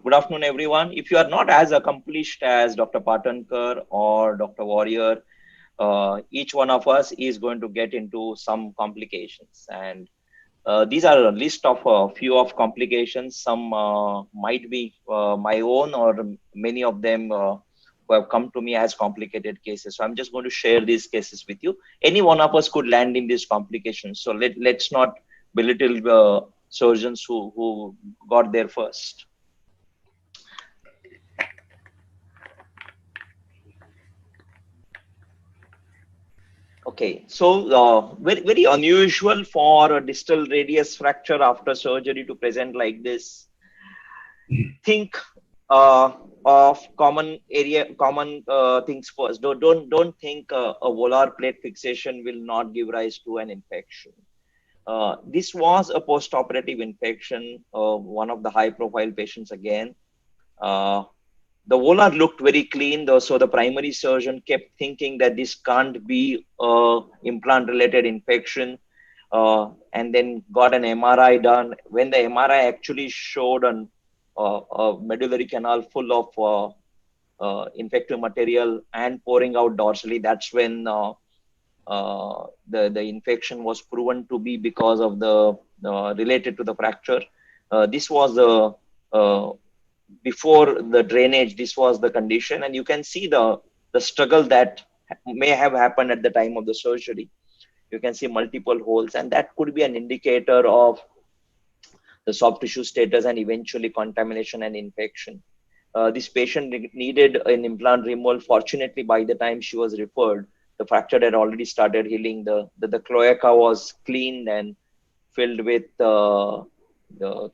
Good afternoon, everyone. If you are not as accomplished as Dr. Patankar or Dr. Warrior, each one of us is going to get into some complications. And these are a list of a few of complications. Some might be my own, or many of them who have come to me as complicated cases. So I'm just going to share these cases with you. Any one of us could land in these complications. So let's not belittle surgeons who got there first. Okay, so very unusual for a distal radius fracture after surgery to present like this. Think of common things first. Don't think a volar plate fixation will not give rise to an infection. This was a post-operative infection, one of the high-profile patients again. Uh, the volar looked very clean, though, so the primary surgeon kept thinking that this can't be a implant-related infection, and then got an MRI done. When the MRI actually showed a medullary canal full of infective material and pouring out dorsally, that's when the infection was proven to be because of the related to the fracture. This was the before the drainage. This was the condition, and you can see the struggle that may have happened at the time of the surgery. You can see multiple holes, and that could be an indicator of the soft tissue status and eventually contamination and infection. This patient needed an implant removal. Fortunately, by the time she was referred, the fracture had already started healing. The cloaca was cleaned and filled with the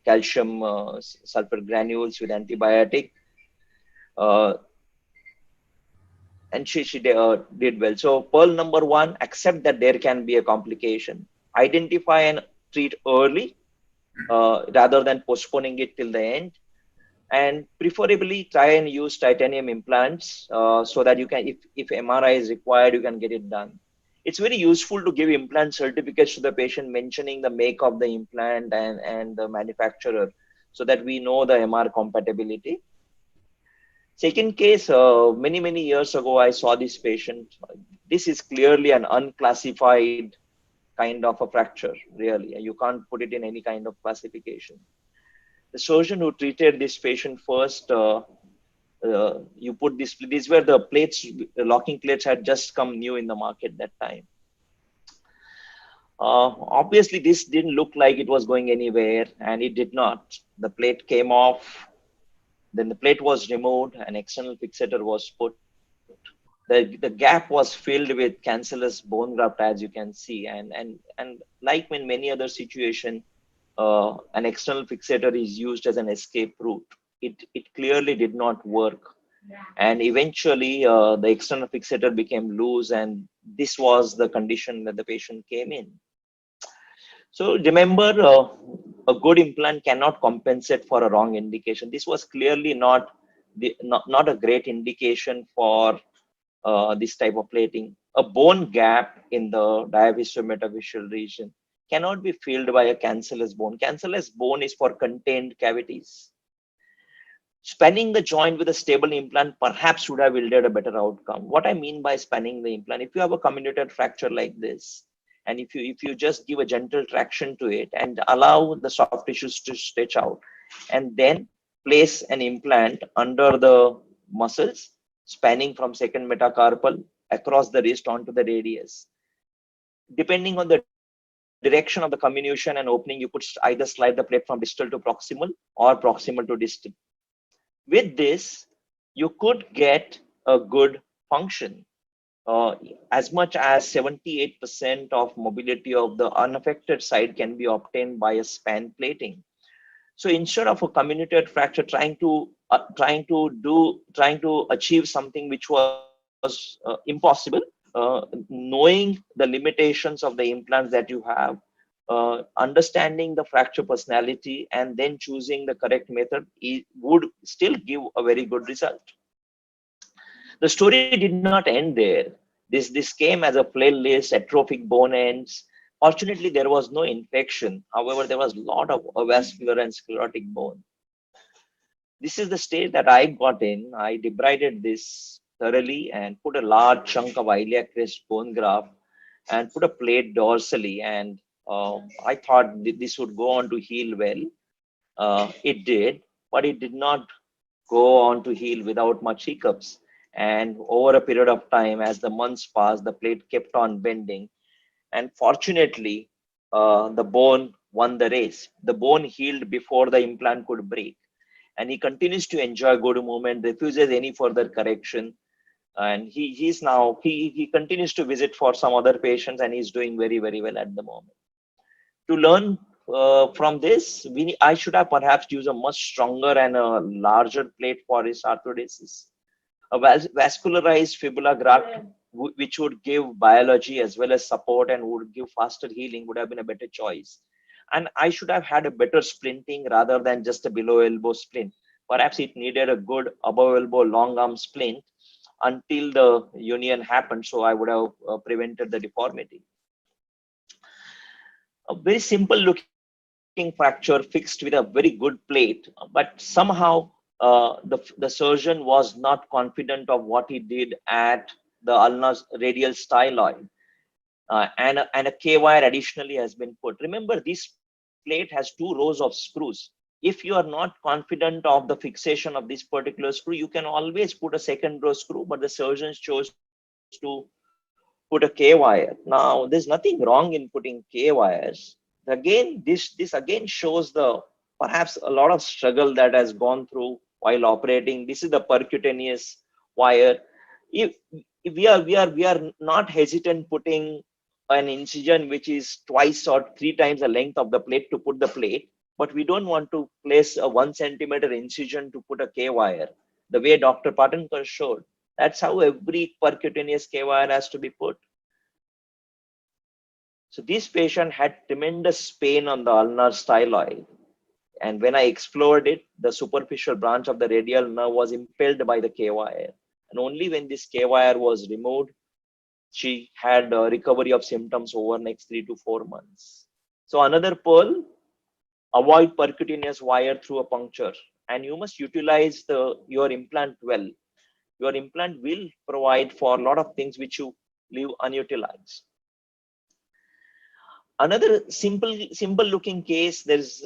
calcium sulfur granules with antibiotic. Uh, and she did well. So pearl number one, accept that there can be a complication. Identify and treat early rather than postponing it till the end. And preferably try and use titanium implants so that you can, if MRI is required, you can get it done. It's very useful to give implant certificates to the patient mentioning the make of the implant and the manufacturer so that we know the MR compatibility. Second case, many years ago, I saw this patient. This is clearly an unclassified kind of a fracture, really. You can't put it in any kind of classification. The surgeon who treated this patient first, you put this, these were the plates, the locking plates had just come new in the market that time. Obviously, this didn't look like it was going anywhere, and it did not. The plate came off, then the plate was removed, an external fixator was put. The gap was filled with cancellous bone graft, as you can see, and like in many other situations, an external fixator is used as an escape route. It clearly did not work, and eventually the external fixator became loose, and this was the condition that the patient came in. So remember, a good implant cannot compensate for a wrong indication. This was clearly not a great indication for this type of plating. A bone gap in the diaphyseal region cannot be filled by a cancellous bone. Cancellous bone is for contained cavities. Spanning the joint with a stable implant perhaps would have yielded a better outcome. What I mean by spanning the implant, if you have a comminuted fracture like this, and if you just give a gentle traction to it and allow the soft tissues to stretch out, and then place an implant under the muscles, spanning from second metacarpal across the wrist onto the radius. Depending on the direction of the comminution and opening, you could either slide the plate from distal to proximal or proximal to distal. With this, you could get a good function. As much as 78% of mobility of the unaffected side can be obtained by a span plating. So instead of a comminuted fracture, trying to achieve something which was impossible, knowing the limitations of the implants that you have, understanding the fracture personality, and then choosing the correct method would still give a very good result. The story did not end there. This came as a playlist, atrophic bone ends. Fortunately, there was no infection. However, there was a lot of avascular and sclerotic bone. This is the stage that I got in. I debrided this thoroughly and put a large chunk of iliac crest bone graft and put a plate dorsally. And I thought this would go on to heal well. It did, but it did not go on to heal without much hiccups. And over a period of time, as the months passed, the plate kept on bending. And fortunately, the bone won the race. The bone healed before the implant could break. And he continues to enjoy good movement, refuses any further correction. And he continues to visit for some other patients, and he's doing very, very well at the moment. To learn from this, I should have perhaps used a much stronger and a larger plate for his arthrodesis. A vascularized fibula graft, which would give biology as well as support and would give faster healing, would have been a better choice. And I should have had a better splinting rather than just a below elbow splint. Perhaps it needed a good above elbow long arm splint until the union happened, so I would have prevented the deformity. A very simple looking fracture fixed with a very good plate, but somehow the surgeon was not confident of what he did at the ulnar radial styloid. And a K wire additionally has been put. Remember, this plate has 2 rows of screws. If you are not confident of the fixation of this particular screw, you can always put a second row screw, but the surgeons chose to put a K wire. Now, there's nothing wrong in putting K wires. Again, this again shows the perhaps a lot of struggle that has gone through while operating. This is the percutaneous wire. If we are not hesitant putting an incision which is twice or 3 times the length of the plate to put the plate, but we don't want to place a 1 centimeter incision to put a K wire. The way Dr. Patankar showed, that's how every percutaneous K wire has to be put. So this patient had tremendous pain on the ulnar styloid. And when I explored it, the superficial branch of the radial nerve was impaled by the K wire. And only when this K wire was removed, she had a recovery of symptoms over next 3 to 4 months. So another pearl, avoid percutaneous wire through a puncture. And you must utilize your implant well. Your implant will provide for a lot of things which you leave unutilized. Another simple looking case, there's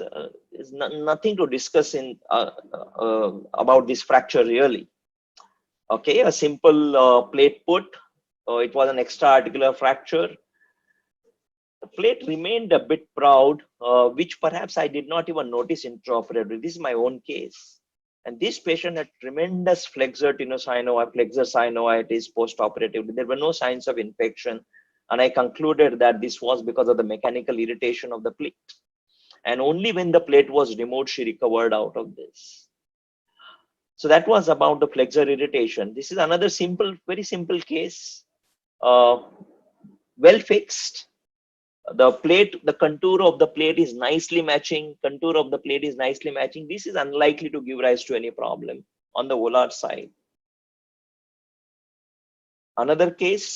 nothing to discuss in about this fracture really. Okay, a simple plate put. It was an extra-articular fracture. The plate remained a bit proud, which perhaps I did not even notice intraoperatively. This is my own case. And this patient had tremendous flexor synovitis post-operatively. There were no signs of infection. And I concluded that this was because of the mechanical irritation of the plate. And only when the plate was removed, she recovered out of this. So that was about the flexor irritation. This is another very simple case. Well fixed. The contour of the plate is nicely matching. This is unlikely to give rise to any problem on the volar side. Another case,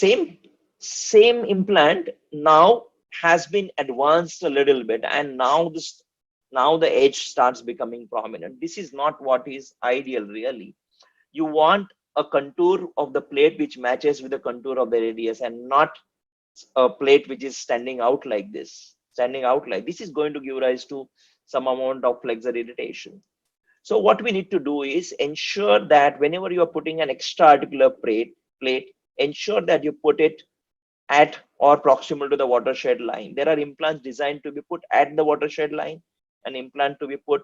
same implant now has been advanced a little bit, and now the edge starts becoming prominent. This is not what is ideal really. You want a contour of the plate which matches with the contour of the radius, and not a plate which is standing out like this. This is going to give rise to some amount of flexor irritation. So what we need to do is ensure that whenever you are putting an extra articular plate, ensure that you put it at or proximal to the watershed line. There are implants designed to be put at the watershed line, an implant to be put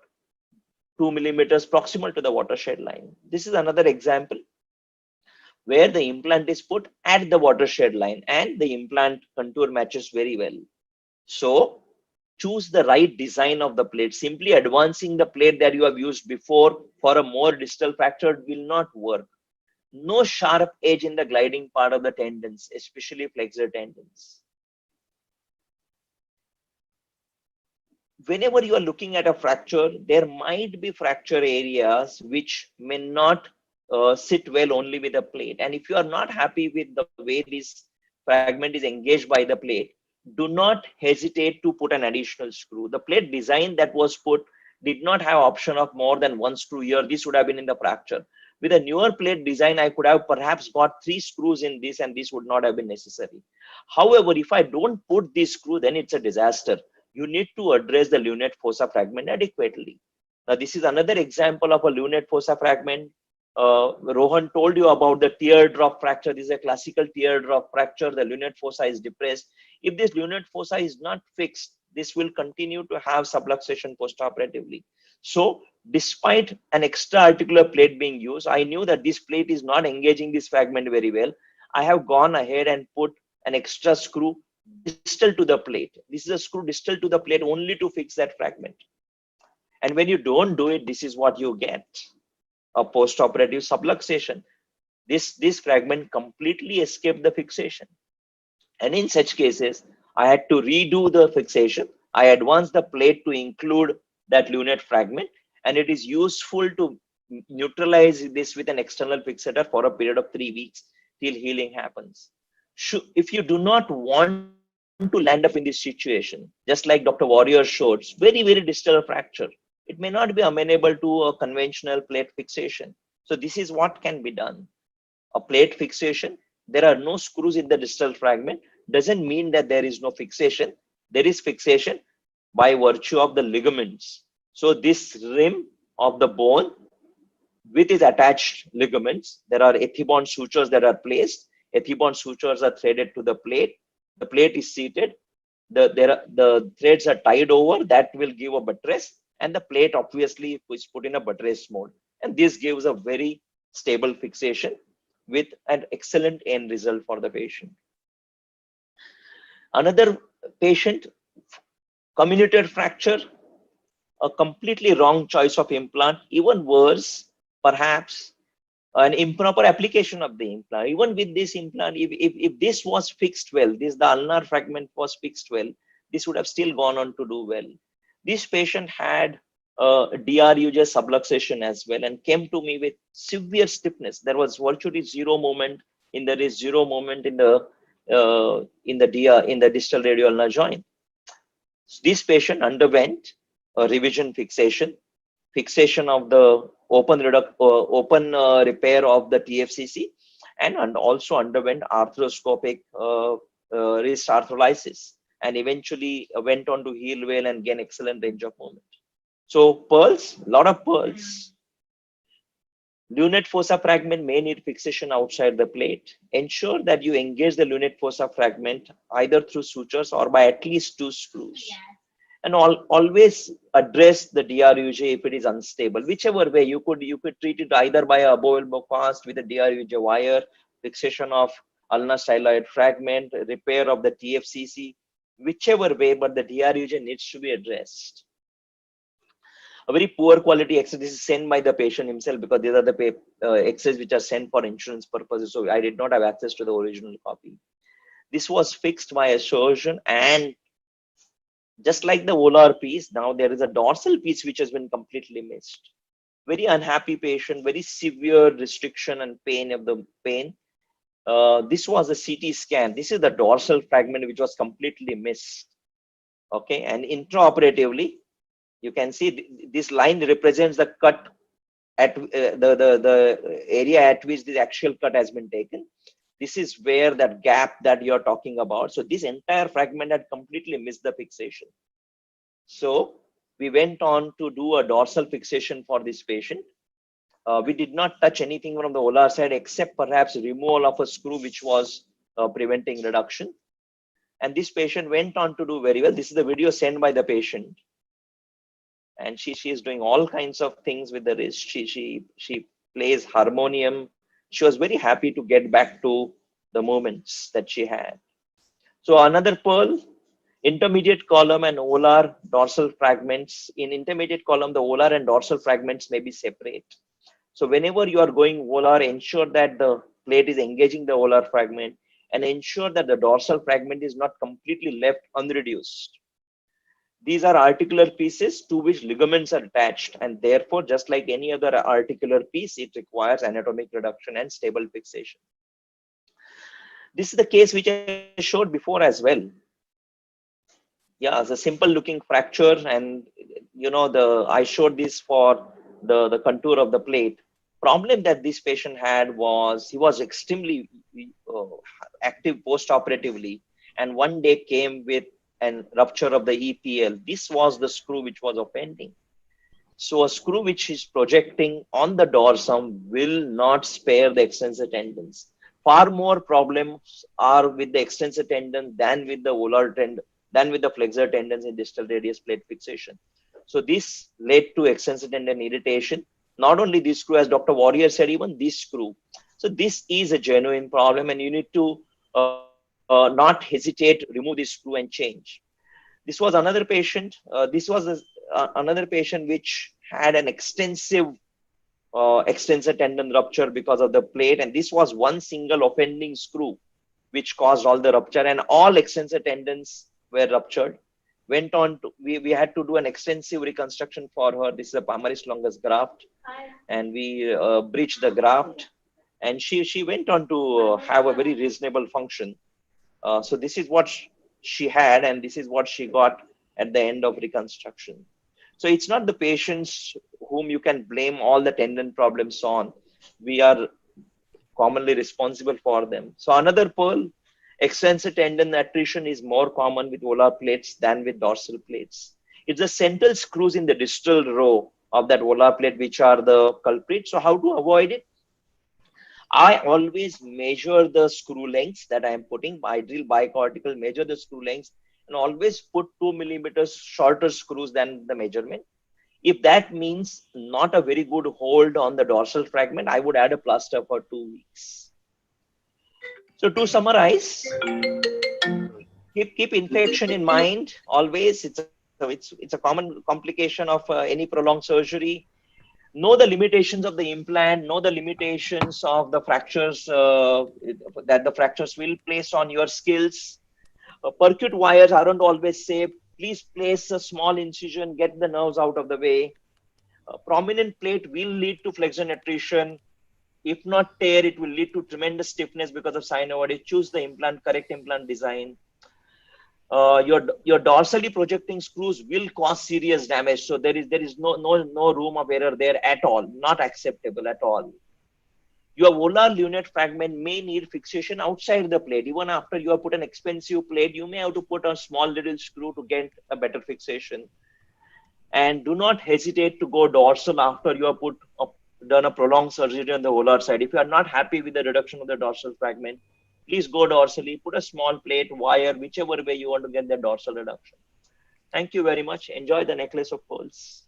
2 millimeters proximal to the watershed line. This is another example where the implant is put at the watershed line and the implant contour matches very well. So choose the right design of the plate. Simply advancing the plate that you have used before for a more distal fracture will not work. No sharp edge in the gliding part of the tendons, especially flexor tendons. Whenever you are looking at a fracture, there might be fracture areas which may not sit well only with a plate. And if you are not happy with the way this fragment is engaged by the plate, do not hesitate to put an additional screw. The plate design that was put did not have option of more than one screw here. This would have been in the fracture. With a newer plate design, I could have perhaps got 3 screws in this, and this would not have been necessary. However, if I don't put this screw, then it's a disaster. You need to address the lunate fossa fragment adequately. Now, this is another example of a lunate fossa fragment. Rohan told you about the teardrop fracture. This is a classical teardrop fracture. The lunate fossa is depressed. If this lunate fossa is not fixed, this will continue to have subluxation postoperatively. So, despite an extra articular plate being used, I knew that this plate is not engaging this fragment very well. I have gone ahead and put an extra screw distal to the plate. This is a screw distal to the plate only to fix that fragment. And when you don't do it, this is what you get, a postoperative subluxation. This fragment completely escaped the fixation. And in such cases, I had to redo the fixation. I advanced the plate to include that lunate fragment, and it is useful to neutralize this with an external fixator for a period of 3 weeks till healing happens. If you do not want to land up in this situation, just like Dr. Warrior showed, very, very distal fracture, it may not be amenable to a conventional plate fixation. So this is what can be done. A plate fixation, there are no screws in the distal fragment, doesn't mean that there is no fixation. There is fixation by virtue of the ligaments. So this rim of the bone with its attached ligaments, there are ethibond sutures that are placed. Ethibond sutures are threaded to the plate. The plate is seated. The threads are tied over. That will give a buttress, and the plate obviously is put in a buttress mode. And this gives a very stable fixation with an excellent end result for the patient. Another patient, comminuted fracture, a completely wrong choice of implant, even worse, perhaps an improper application of the implant. Even with this implant, if this was fixed well, the ulnar fragment was fixed well, this would have still gone on to do well. This patient had DRUJ subluxation as well and came to me with severe stiffness. There was virtually zero movement in the wrist, zero movement in the distal radioulnar joint. This patient underwent a revision fixation of the open repair of the TFCC, and also underwent arthroscopic wrist arthrolysis, and eventually went on to heal well and gain excellent range of movement. So pearls, a lot of pearls. Lunate fossa fragment may need fixation outside the plate. Ensure that you engage the lunate fossa fragment either through sutures or by at least 2 screws. Yeah. And always address the DRUJ if it is unstable. Whichever way, you could treat it either by a above elbow cast with a DRUJ wire, fixation of ulnar styloid fragment, repair of the TFCC, whichever way, but the DRUJ needs to be addressed. A very poor quality X-ray. This is sent by the patient himself, because these are the X-rays which are sent for insurance purposes. So I did not have access to the original copy. This was fixed by a surgeon, and just like the volar piece, now there is a dorsal piece which has been completely missed. Very unhappy patient, very severe restriction and pain of the pain. This was a CT scan. This is the dorsal fragment which was completely missed. Okay, and intraoperatively, you can see this line represents the cut at the area at which the actual cut has been taken. This is where that gap that you're talking about. So this entire fragment had completely missed the fixation. So we went on to do a dorsal fixation for this patient. We did not touch anything from the volar side except perhaps removal of a screw which was preventing reduction. And this patient went on to do very well. This is the video sent by the patient. And she is doing all kinds of things with the wrist. She plays harmonium. She was very happy to get back to the movements that she had. So another pearl, intermediate column and volar dorsal fragments. In intermediate column, the volar and dorsal fragments may be separate. So whenever you are going volar, ensure that the plate is engaging the volar fragment, and ensure that the dorsal fragment is not completely left unreduced. These are articular pieces to which ligaments are attached, and therefore, just like any other articular piece, it requires anatomic reduction and stable fixation. This is the case which I showed before as well. Yeah, it's a simple looking fracture. And I showed this for the contour of the plate. Problem that this patient had was he was extremely uh, active post operatively, and one day came with an rupture of the EPL. This was the screw which was offending. So a screw which is projecting on the dorsum will not spare the extensor tendons. Far more problems are with the extensor tendon than with the volar tendon, than with the flexor tendons in distal radius plate fixation. So this led to extensor tendon irritation. Not only this screw, as Dr. Warrior said, even this screw. So this is a genuine problem, and you need to not hesitate, remove this screw and change. This was another patient. Another patient which had an extensive extensor tendon rupture because of the plate, and this was one single offending screw which caused all the rupture, and all extensor tendons were ruptured. Went on to we had to do an extensive reconstruction for her. This is a palmaris longus graft, and we breached the graft, and she went on to have a very reasonable function. So this is what she had, and this is what she got at the end of reconstruction. So it's not the patients whom you can blame all the tendon problems on. We are commonly responsible for them. So another pearl, extensor tendon attrition is more common with volar plates than with dorsal plates. It's the central screws in the distal row of that volar plate which are the culprit. So how to avoid it? I always measure the screw lengths that I am putting. I drill bicortical, measure the screw lengths, and always put 2 millimeters shorter screws than the measurement. If that means not a very good hold on the dorsal fragment, I would add a plaster for 2 weeks. So to summarize, keep infection in mind always. It's a common complication of any prolonged surgery. Know the limitations of the implant, know the limitations of the fractures that the fractures will place on your skills. Percute wires aren't always safe. Please place a small incision, get the nerves out of the way. A prominent plate will lead to flexion attrition. If not tear, it will lead to tremendous stiffness because of synovitis. Choose the implant, correct implant design. Your dorsally projecting screws will cause serious damage. So there is no room of error there at all. Not acceptable at all. Your volar lunate fragment may need fixation outside the plate. Even after you have put an expensive plate, you may have to put a small little screw to get a better fixation. And do not hesitate to go dorsal after you have done a prolonged surgery on the volar side. If you are not happy with the reduction of the dorsal fragment, please go dorsally, put a small plate, wire, whichever way you want to get the dorsal reduction. Thank you very much. Enjoy the necklace of pearls.